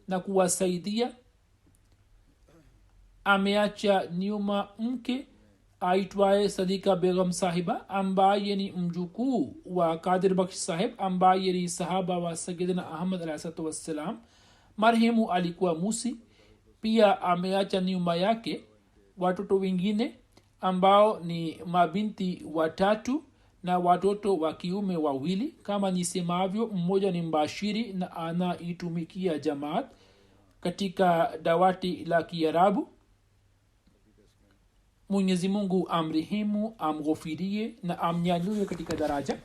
na kuwasaidia. Ameacha nyuma mke aitwaye Sadika Begum Sahiba ambaye ni mjukuu wa Qadir Bakhsh Sahib ambaye ni sahaba wa Sayyidina Ahmad alayhi wassalam. marehemu alikuwa musi. Pia ameacha nyuma yake watoto wengine ambao ni mabinti 3 na watoto wa kiume 2. Kama nisemavyo, mmoja ni mbashiri na anaitumikia jamaat katika dawati la Kiarabu. Mwenyezi Mungu amrehemu, amghofirie na amnyanyue katika daraja.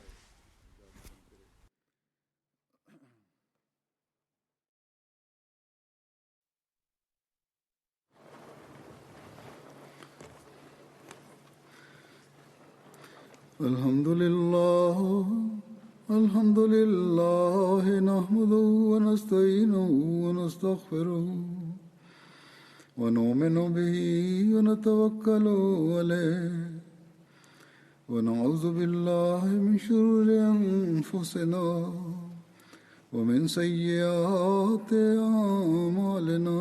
الحمد لله نحمده ونستعينه ونستغفره ونؤمن به ونتوكل عليه ونعوذ بالله من شرور أنفسنا ومن سيئات أعمالنا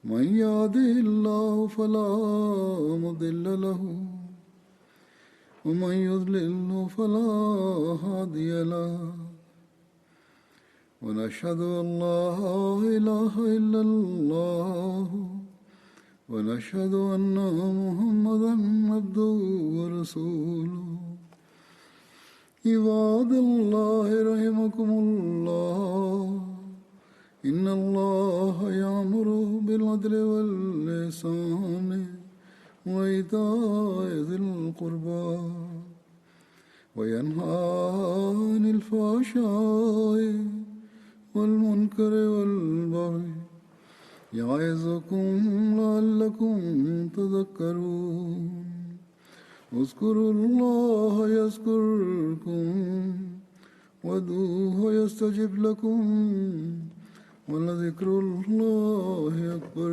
من يهده الله فلا مضل له ومن يضلل فلا هادي له ونشهد أن لا إله إلا الله ونشهد أن محمدا عبده ورسوله عباد الله رحمكم الله إن الله يأمر بالعدل والإحسان وإيتاء ذي القربى وينهى عن الفحشاء والمنكر والبغي يعظكم لعلكم تذكرون اذكروا الله يذكركم وادعوه يستجب لكم ولذكر الله أكبر.